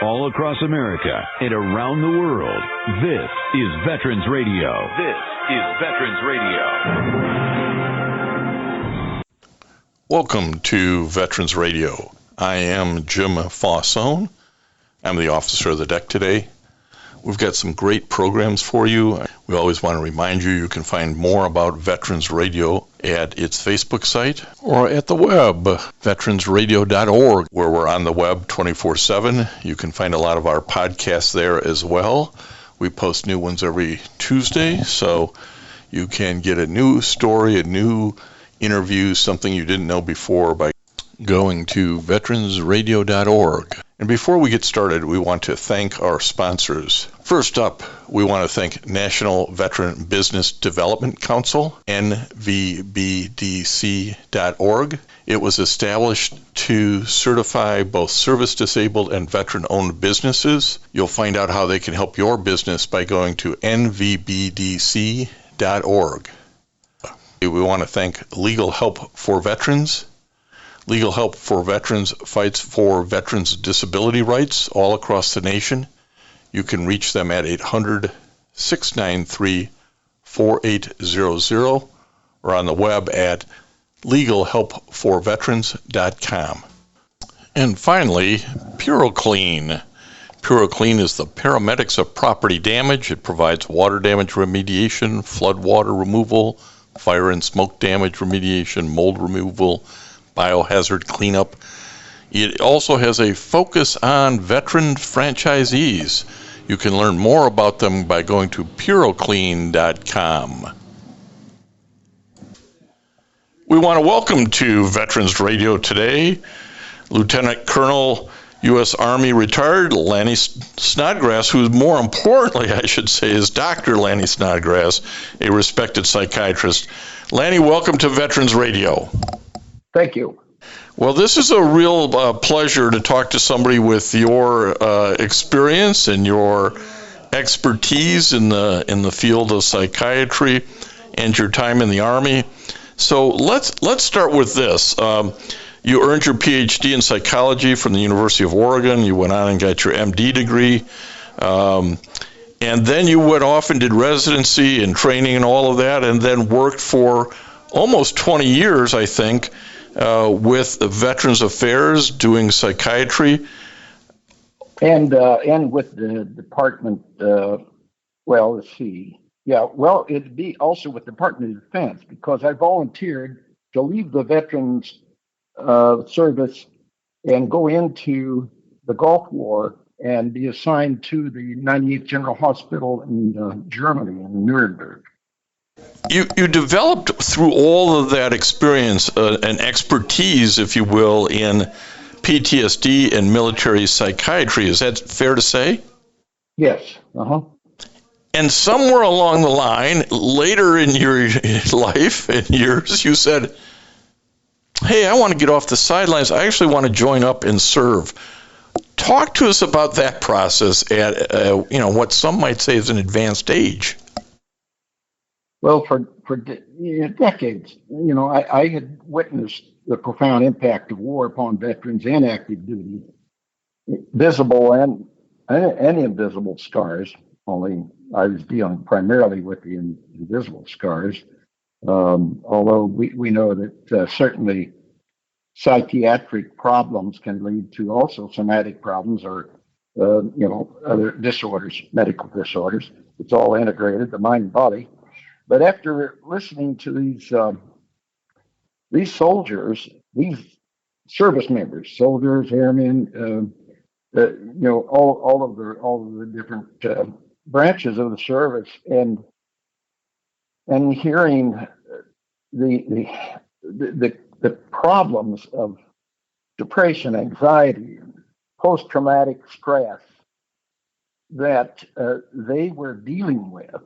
All across America and around the world, this is Veterans Radio. This is Veterans Radio. Welcome to Veterans Radio. I am Jim Fausone. I'm the officer of the deck today. We've got some great programs for you. We always want to remind you you can find more about Veterans Radio at its Facebook site or at the web, veteransradio.org, where we're on the web 24/7. You can find a lot of our podcasts there as well. We post new ones every Tuesday, so you can get a new story, a new interview, something you didn't know before by going to veteransradio.org. And before we get started, we want to thank our sponsors. First up, we want to thank National Veteran Business Development Council, nvbdc.org. It was established to certify both service-disabled and veteran-owned businesses. You'll find out how they can help your business by going to nvbdc.org. We want to thank Legal Help for Veterans. Legal Help for Veterans fights for veterans' disability rights all across the nation. You can reach them at 800-693-4800 or on the web at legalhelpforveterans.com. And finally, PuroClean. PuroClean is the paramedics of property damage. It provides water damage remediation, flood water removal, fire and smoke damage remediation, mold removal, biohazard cleanup. It also has a focus on veteran franchisees. You can learn more about them by going to puroclean.com. We want to welcome to Veterans Radio today Lieutenant Colonel U.S. Army retired Lanny Snodgrass, who more importantly, I should say, is Dr. Lanny Snodgrass, a respected psychiatrist. Lanny, welcome to Veterans Radio. Thank you. Well, this is a real pleasure to talk to somebody with your experience and your expertise in the field of psychiatry and your time in the Army. So let's start with this. You earned your PhD in psychology from the University of Oregon. You went on and got your MD degree. And then you went off and did residency and training and all of that, and then worked for almost 20 years, I think, with Veterans Affairs doing psychiatry. And with the department, let's see. Yeah, well, it'd be also with the Department of Defense, because I volunteered to leave the Veterans Service and go into the Gulf War and be assigned to the 98th General Hospital in Germany, in Nuremberg. You developed through all of that experience an expertise, if you will, in PTSD and military psychiatry. Is that fair to say? Yes. Uh-huh. And somewhere along the line, later in your life and years, you said, hey, I want to get off the sidelines. I actually want to join up and serve. Talk to us about that process at what some might say is an advanced age. Well, for decades, I had witnessed the profound impact of war upon veterans and active duty, visible and invisible scars. Only I was dealing primarily with the invisible scars, although we know that certainly psychiatric problems can lead to also somatic problems or other disorders, medical disorders. It's all integrated, the mind and body. But after listening to these soldiers, these service members, soldiers, airmen, all of the different branches of the service, and hearing the problems of depression, anxiety, post-traumatic stress that they were dealing with,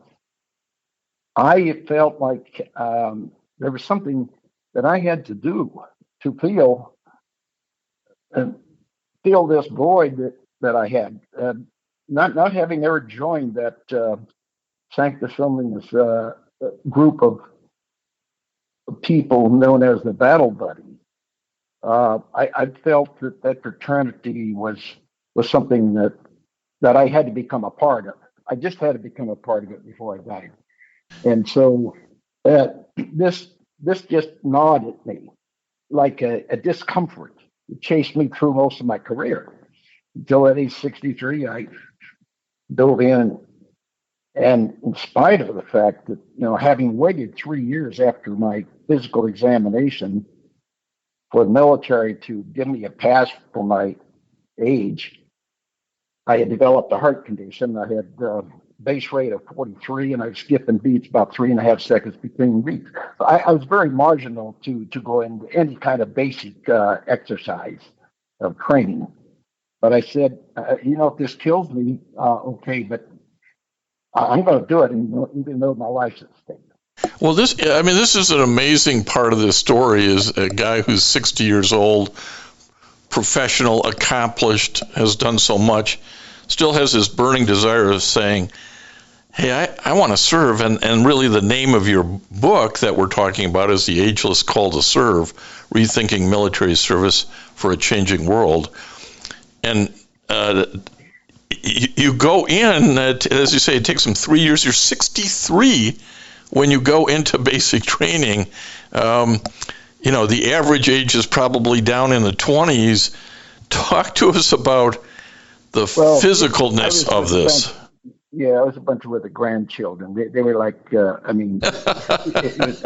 I felt like there was something that I had to do to feel this void that I had. Not having ever joined that Sanctus Omnis group of people known as the Battle Buddy, I felt that fraternity was was something that I had to become a part of. I just had to become a part of it before I died. And so this just gnawed at me like a discomfort. It chased me through most of my career. Until at age 63, I dove in. And in spite of the fact that, having waited 3 years after my physical examination for the military to give me a pass for my age, I had developed a heart condition. I had a base rate of 43, and I was skipping beats about 3.5 seconds between beats. I was very marginal to go into any kind of basic exercise of training. But I said, if this kills me, okay, but I'm going to do it, even though my life's at stake. Well, this is an amazing part of this story, is a guy who's 60 years old, professional, accomplished, has done so much, still has this burning desire of saying, hey, I want to serve. And really the name of your book that we're talking about is The Ageless Call to Serve, Rethinking Military Service for a Changing World. And you go in, as you say, it takes them 3 years. You're 63 when you go into basic training. The average age is probably down in the 20s. Talk to us about the physicalness of this. I was a bunch of the grandchildren. They were like, I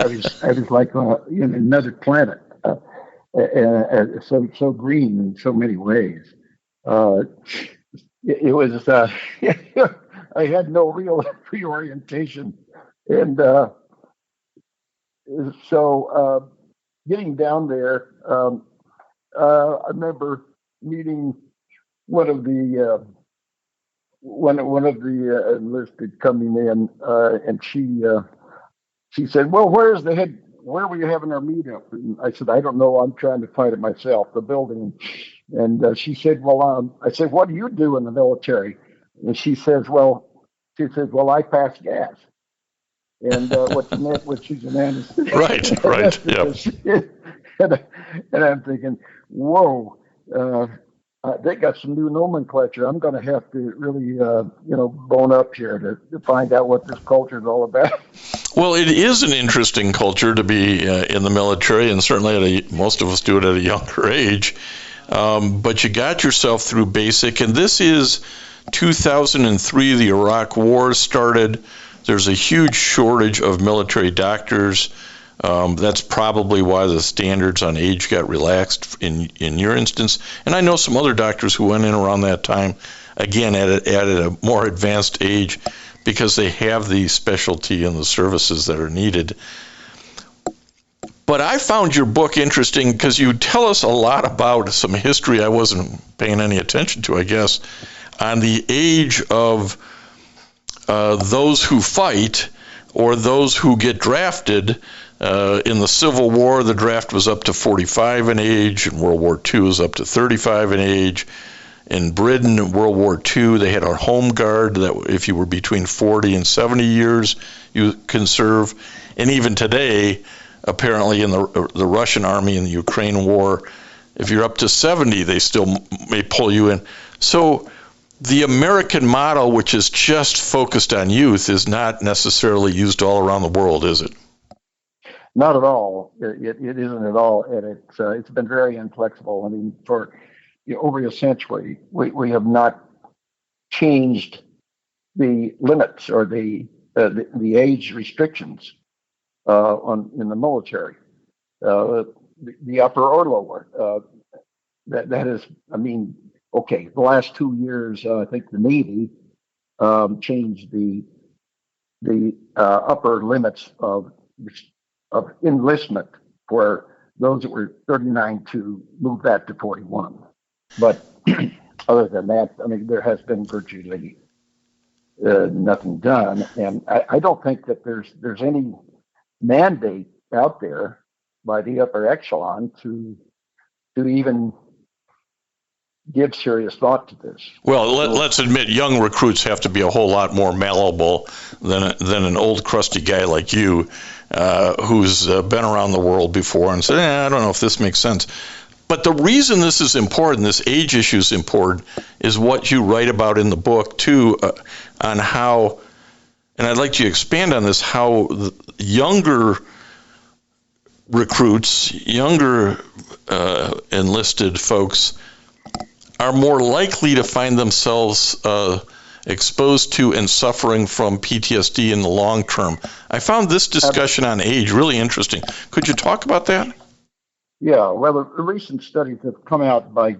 was like another planet, so green in so many ways. It was, I had no real reorientation. And so getting down there, I remember meeting one of the enlisted coming in, and she said, "Well, where were you having our meetup?" And I said, "I don't know. I'm trying to find it myself, the building." And she said, "Well," I said, "What do you do in the military?" And she says, "Well, I pass gas." And what she meant was she's an anesthetic. Right, yeah. And I'm thinking, whoa, they got some new nomenclature. I'm going to have to really, bone up here to find out what this culture is all about. Well, it is an interesting culture to be in the military, and certainly most of us do it at a younger age. But you got yourself through basic, and this is 2003, the Iraq War started. There's a huge shortage of military doctors. That's probably why the standards on age got relaxed in your instance. And I know some other doctors who went in around that time, again, at a more advanced age, because they have the specialty and the services that are needed. But I found your book interesting because you tell us a lot about some history I wasn't paying any attention to, I guess, on the age of those who fight or those who get drafted. In the Civil War, the draft was up to 45 in age. In World War II, it was up to 35 in age. In Britain, in World War II, they had a home guard that if you were between 40 and 70 years, you can serve. And even today, apparently in the Russian army in the Ukraine war, if you're up to 70, they still may pull you in. So the American model, which is just focused on youth, is not necessarily used all around the world, is it? Not at all. It isn't at all, and it's been very inflexible. I mean, for over a century, we have not changed the limits or the age restrictions in the military, the upper or lower. That is, I mean, okay. The last 2 years, I think the Navy changed the upper limits of enlistment for those that were 39 to move that to 41. But other than that, I mean, there has been virtually nothing done, and I don't think that there's any mandate out there by the upper echelon to even give serious thought to this. Well, let's admit, young recruits have to be a whole lot more malleable than an old crusty guy like you, who's been around the world before and said, I don't know if this makes sense. But the reason this is important, this age issue is important, is what you write about in the book, too, on how, and I'd like you to expand on this, how younger recruits, younger enlisted folks are more likely to find themselves exposed to and suffering from PTSD in the long term. I found this discussion on age really interesting. Could you talk about that? Yeah, well, the recent studies have come out by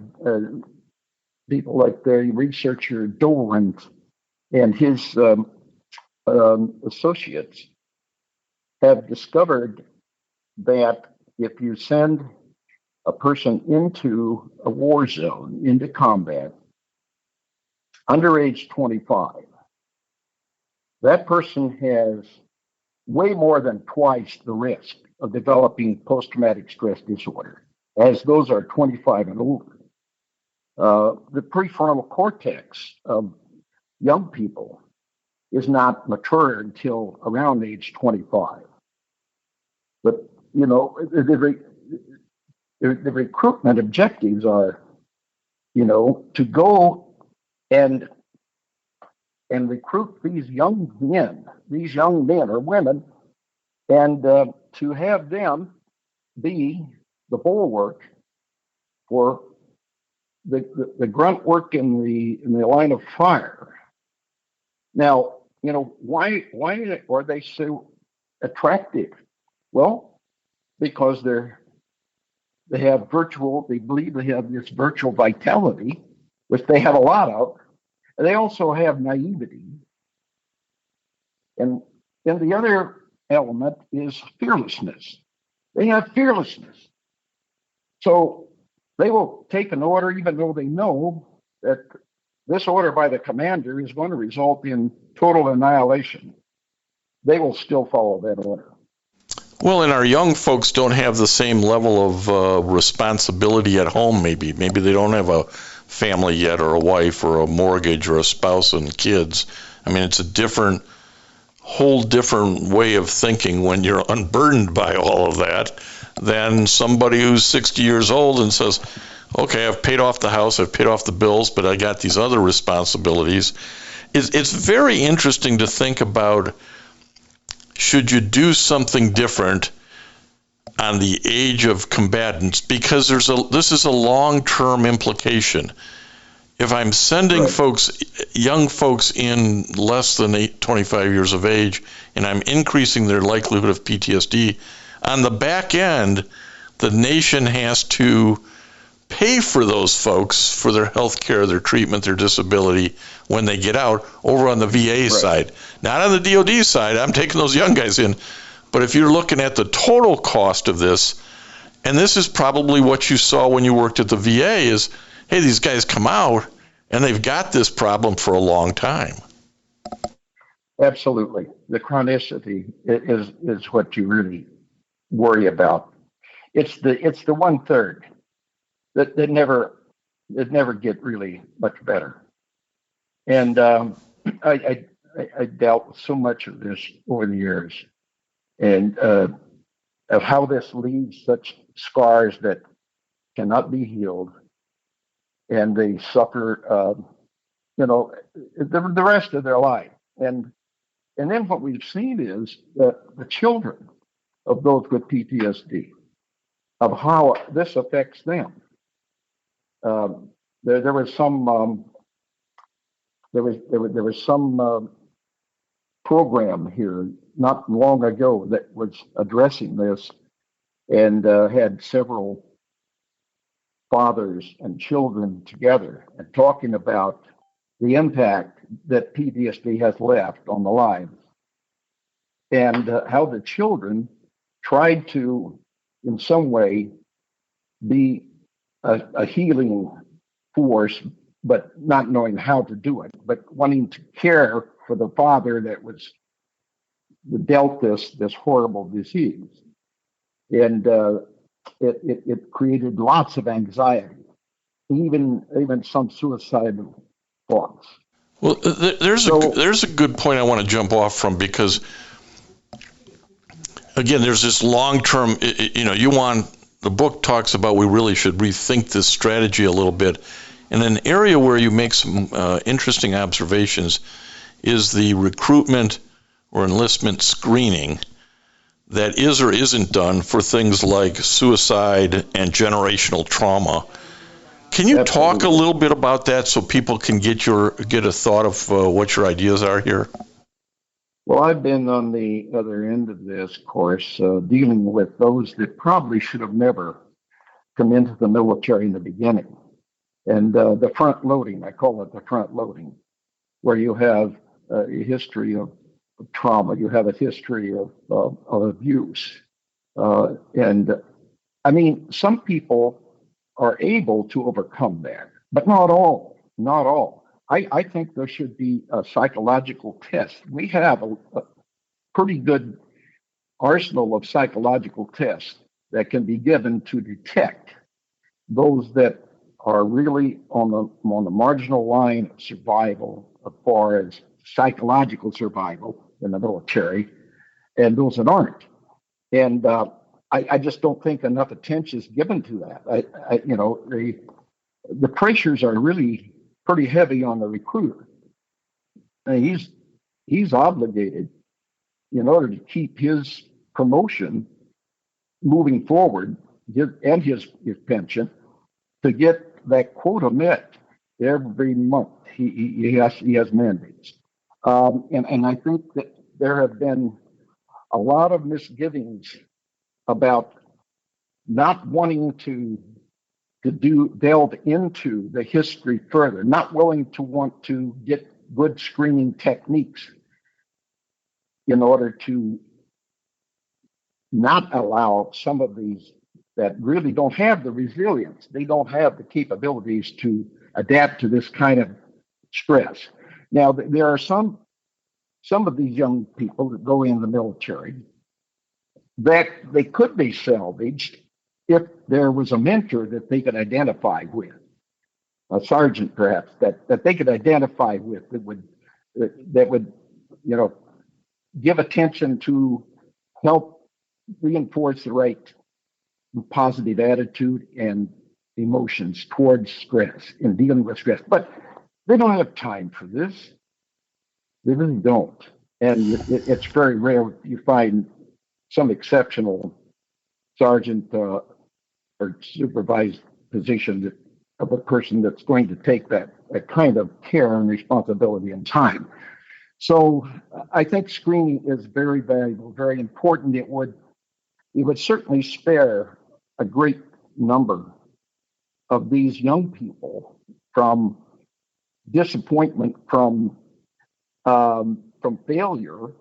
people like the researcher Doran and his associates have discovered that if you send a person into a war zone, into combat, under age 25, that person has way more than twice the risk of developing post-traumatic stress disorder, as those are 25 and older. The prefrontal cortex of young people is not mature until around age 25. But, you know, the recruitment objectives are, you know, to go and recruit these young men or women, and to have them be the bulwark for the grunt work in the line of fire. Now, you know, why are they so attractive? Well, because they believe they have this virtual vitality, which they have a lot of. And they also have naivety. And then the other element is fearlessness. They have fearlessness. So they will take an order even though they know that this order by the commander is going to result in total annihilation. They will still follow that order. Well, and our young folks don't have the same level of responsibility at home, maybe. Maybe they don't have a family yet, or a wife, or a mortgage, or a spouse and kids. I mean, it's a whole different way of thinking when you're unburdened by all of that than somebody who's 60 years old and says, okay, I've paid off the house, I've paid off the bills, but I got these other responsibilities. It's very interesting to think about, should you do something different on the age of combatants, because this is a long-term implication. If I'm sending young folks in less than 25 years of age, and I'm increasing their likelihood of PTSD, on the back end, the nation has to pay for those folks for their health care, their treatment, their disability when they get out, over on the VA side. Not on the DOD side. I'm taking those young guys in. But if you're looking at the total cost of this, and this is probably what you saw when you worked at the VA, is, hey, these guys come out and they've got this problem for a long time. Absolutely. The chronicity is what you really worry about. It's the 1/3 that never get really much better. And I dealt with so much of this over the years, and of how this leaves such scars that cannot be healed, and they suffer, the rest of their life. And then what we've seen is that the children of those with PTSD, of how this affects them. There was some program here not long ago that was addressing this, and had several fathers and children together and talking about the impact that PTSD has left on the lives, and how the children tried to, in some way, be a healing force, but not knowing how to do it, but wanting to care for the father that was dealt this horrible disease. And it created lots of anxiety, even some suicidal thoughts. Well, there's a good point I want to jump off from, because again, there's this long-term, you want the book talks about we really should rethink this strategy a little bit. And an area where you make some interesting observations is the recruitment or enlistment screening that is or isn't done for things like suicide and generational trauma. Can you talk a little bit about that so people can get a thought of what your ideas are here? Well, I've been on the other end of this course, dealing with those that probably should have never come into the military in the beginning. And the front loading, I call it the front loading, where you have a history of trauma, you have a history of abuse. And I mean, some people are able to overcome that, but not all, not all. I think there should be a psychological test. We have a pretty good arsenal of psychological tests that can be given to detect those that are really on the marginal line of survival as far as psychological survival in the military, and those that aren't. And I just don't think enough attention is given to that. The pressures are really pretty heavy on the recruiter. And he's obligated, in order to keep his promotion moving forward and his pension, to get that quota met every month. He has mandates. And I think that there have been a lot of misgivings about not wanting to delve into the history further, not willing to want to get good screening techniques in order to not allow some of these that really don't have the resilience, they don't have the capabilities to adapt to this kind of stress. Now, there are some of these young people that go in the military that they could be salvaged if there was a mentor that they could identify with, a sergeant perhaps that they could identify with that would give attention to help reinforce the right positive attitude and emotions towards stress in dealing with stress. But they don't have time for this. They really don't. And it's very rare you find some exceptional sergeant or supervised position of a person that's going to take that kind of care and responsibility and time. So I think screening is very valuable, very important. It would certainly spare a great number of these young people from disappointment, from failure,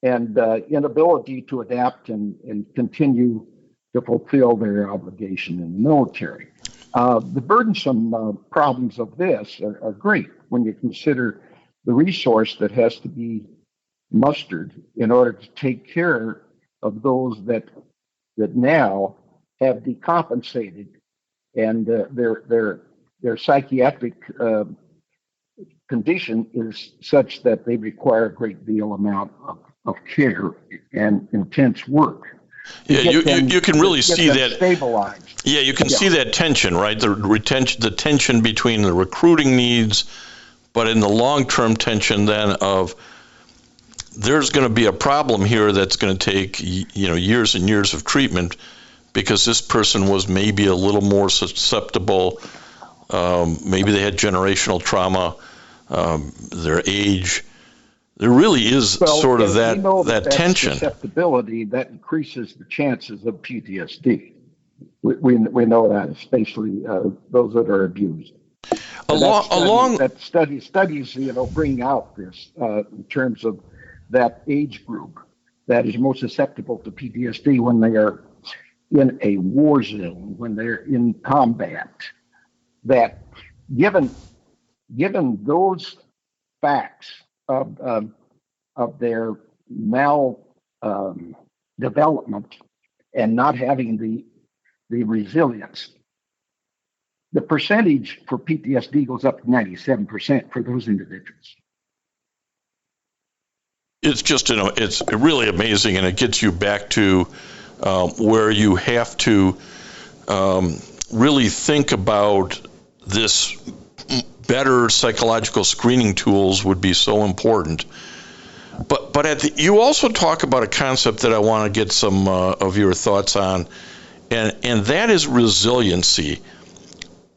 and inability to adapt and continue to fulfill their obligation in the military. The burdensome problems of this are great when you consider the resource that has to be mustered in order to take care of those that now have decompensated, and their psychiatric condition is such that they require a great deal amount of care and intense work. Yeah, you can really see that stabilized. Yeah, you can see that tension, right? The tension between the recruiting needs, but in the long-term tension then of there's going to be a problem here that's going to take years and years of treatment because this person was maybe a little more susceptible. Maybe they had generational trauma, their age. There really is sort of that tension. Susceptibility that increases the chances of PTSD. We know that, especially those that are abused. Studies bring out this in terms of that age group that is most susceptible to PTSD when they are in a war zone, when they're in combat. That given those facts of their development and not having the resilience, the percentage for PTSD goes up to 97% for those individuals. It's just, it's really amazing, and it gets you back to where you have to really think about this, better psychological screening tools would be so important. But you also talk about a concept that I want to get some of your thoughts on, and that is resiliency.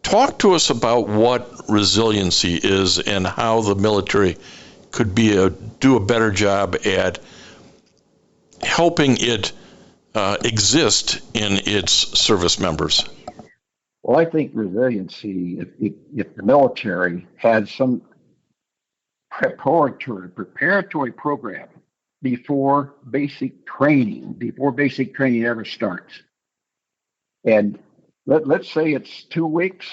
Talk to us about what resiliency is and how the military could do a better job at helping it exist in its service members. Well, I think resiliency, if the military had some preparatory program before basic training ever starts. And let's say it's 2 weeks,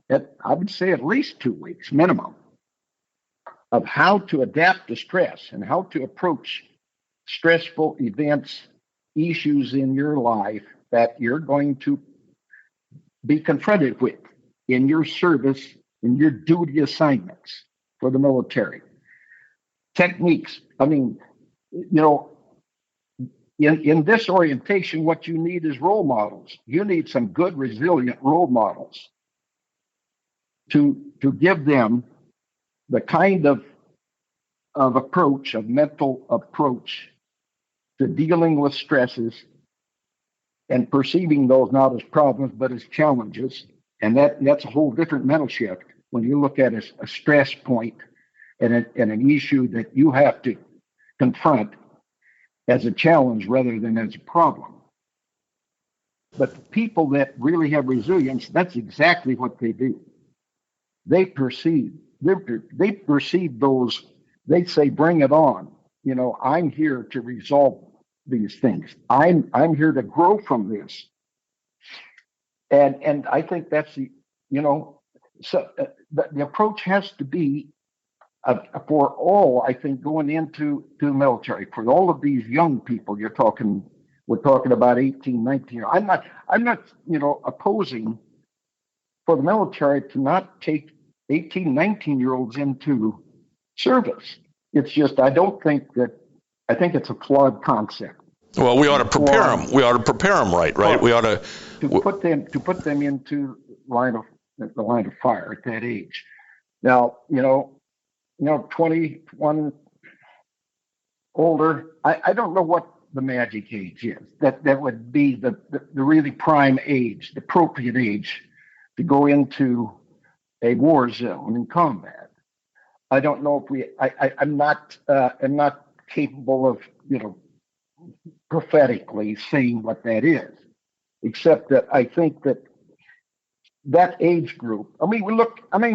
I would say at least 2 weeks minimum, of how to adapt to stress and how to approach stressful events, issues in your life that you're going to be confronted with in your service, in your duty assignments for the military. Techniques. I mean, in this orientation, what you need is role models. You need some good, resilient role models to give them the kind of approach, of mental approach to dealing with stresses and perceiving those not as problems, but as challenges. And that's a whole different mental shift when you look at a stress point and an issue that you have to confront as a challenge rather than as a problem. But the people that really have resilience, that's exactly what they do. They perceive those, they say, bring it on. I'm here to resolve these things. I'm here to grow from this. And I think that's the approach has to be for all, I think, going into the military, for all of these young people we're talking about 18, 19. I'm not opposing for the military to not take 18, 19-year-olds into service. It's just, I think it's a flawed concept. Well, we ought to prepare them. We ought to prepare them right? We ought to put them into the line of fire at that age. Now, 21 older. I don't know what the magic age is. That would be the really prime age, the appropriate age to go into a war zone in combat. I don't know if I'm not capable of prophetically saying what that is, except that I think that age group.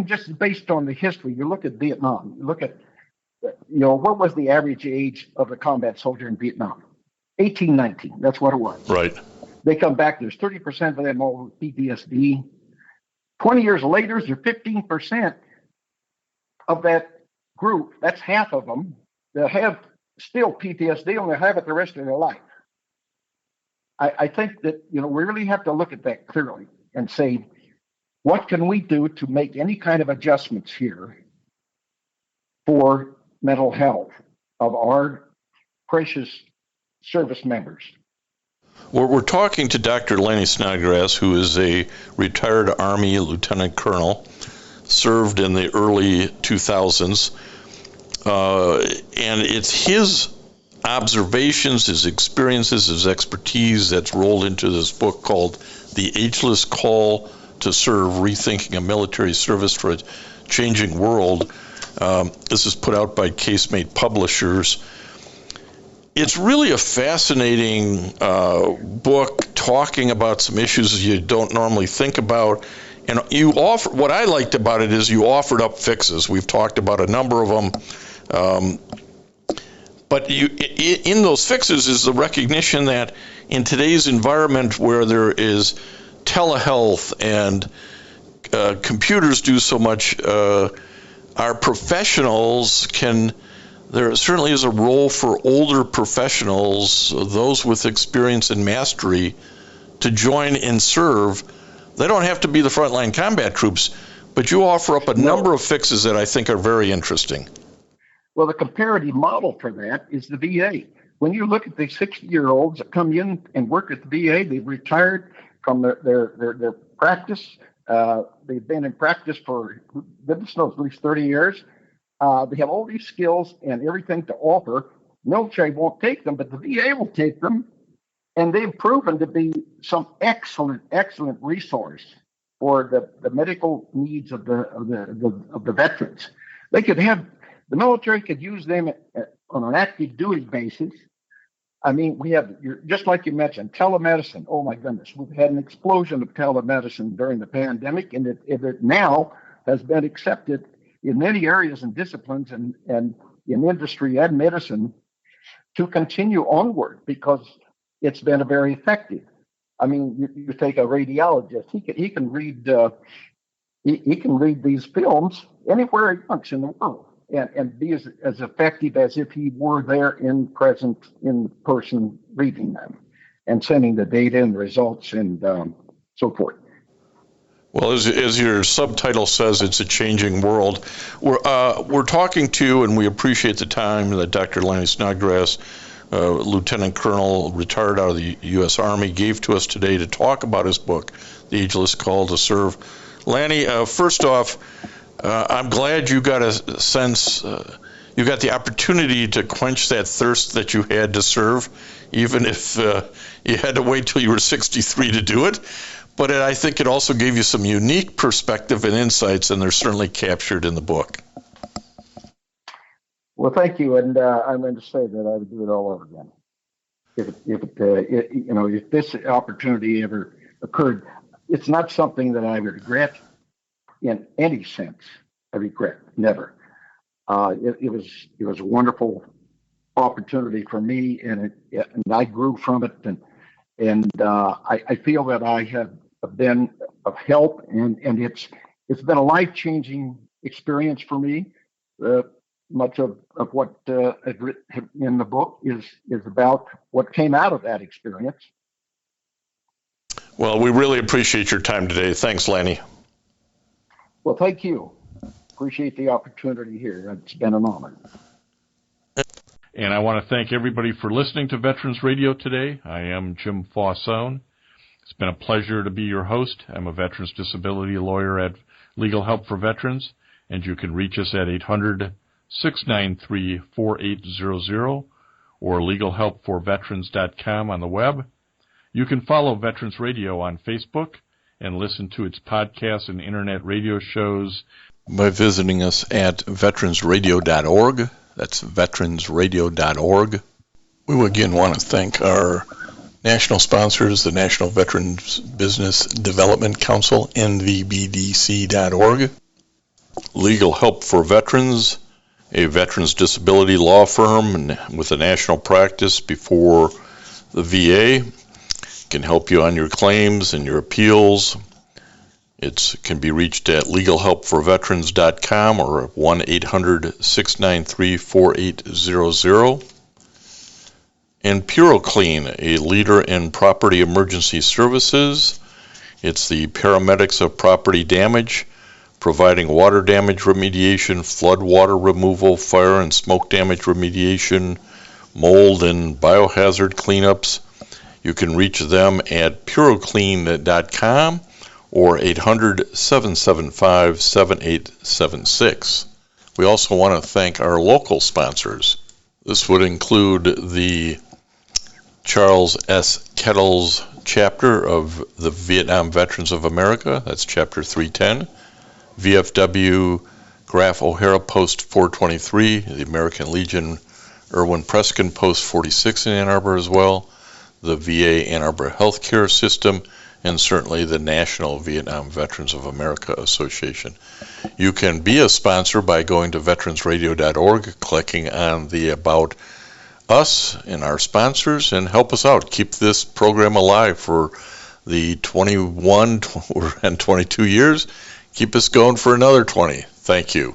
Just based on the history, you look at Vietnam. You look at what was the average age of a combat soldier in Vietnam? 18, 19. That's what it was. Right. They come back. There's 30% of them all with PTSD. 20 years later, there's 15% of that group. That's half of them. They'll have still PTSD, and they'll have it the rest of their life. I think that we really have to look at that clearly and say, what can we do to make any kind of adjustments here for mental health of our precious service members? We're talking to Dr. Lanny Snodgrass, who is a retired Army lieutenant colonel, served in the early 2000s, and it's his observations, his experiences, his expertise that's rolled into this book called The Ageless Call to Serve, Rethinking a Military Service for a Changing World. This is put out by Casemate Publishers. It's really a fascinating book talking about some issues you don't normally think about. And what I liked about it is you offered up fixes. We've talked about a number of them. But in those fixes is the recognition that in today's environment where there is telehealth and computers do so much, our professionals there certainly is a role for older professionals, those with experience and mastery, to join and serve. They don't have to be the frontline combat troops, but you offer up a number of fixes that I think are very interesting. Well, the comparative model for that is the VA. When you look at the 60-year-olds that come in and work at the VA, they've retired from their practice. They've been in practice for, goodness knows, at least 30 years. They have all these skills and everything to offer. Military won't take them, but the VA will take them, and they've proven to be some excellent resource for the medical needs of the veterans. They could have the military could use them on an active duty basis. I mean, we have, just like you mentioned, telemedicine. Oh my goodness, we've had an explosion of telemedicine during the pandemic, and it now has been accepted in many areas and disciplines and in industry and medicine to continue onward because it's been very effective. I mean, you take a radiologist; he can read these films anywhere he wants in the world and be as effective as if he were there in person reading them and sending the data and results and so forth. Well, as your subtitle says, it's a changing world. We're talking to, and we appreciate the time that Dr. Lanny Snodgrass, Lieutenant Colonel, retired out of the U.S. Army, gave to us today to talk about his book, The Ageless Call to Serve. Lanny, first off, I'm glad you got a sense, you got the opportunity to quench that thirst that you had to serve, even if you had to wait till you were 63 to do it. But I think it also gave you some unique perspective and insights, and they're certainly captured in the book. Well, thank you, and I'm going to say that I would do it all over again. If this opportunity ever occurred, it's not something that I regret in any sense. I regret, never. It was a wonderful opportunity for me, and I grew from it, and I feel that I have been of help, and it's been a life-changing experience for me. Much of what I've written in the book is about what came out of that experience. Well, we really appreciate your time today. Thanks, Lanny. Well, thank you. Appreciate the opportunity here. It's been an honor. And I want to thank everybody for listening to Veterans Radio today. I am Jim Fausone. It's been a pleasure to be your host. I'm a veterans disability lawyer at Legal Help for Veterans, and you can reach us at 800-693-4800 or legalhelpforveterans.com on the web. You can follow Veterans Radio on Facebook and listen to its podcasts and internet radio shows by visiting us at veteransradio.org. That's veteransradio.org. We again want to thank our national sponsors, the National Veterans Business Development Council, nvbdc.org, Legal Help for Veterans, a veterans disability law firm with a national practice before the VA, can help you on your claims and your appeals. It can be reached at legalhelpforveterans.com or 1-800-693-4800. And PuroClean, a leader in property emergency services. It's the paramedics of property damage, providing water damage remediation, flood water removal, fire and smoke damage remediation, mold and biohazard cleanups. You can reach them at puroclean.com or 800-775-7876. We also want to thank our local sponsors. This would include the Charles S. Kettles chapter of the Vietnam Veterans of America, that's chapter 310, VFW Graf O'Hara Post 423, the American Legion Irwin Preskin Post 46 in Ann Arbor as well, the VA Ann Arbor Healthcare System, and certainly the National Vietnam Veterans of America Association. You can be a sponsor by going to veteransradio.org, clicking on the About Us and our sponsors, and help us out. Keep this program alive for the 21 and 22 years. Keep us going for another 20. Thank you.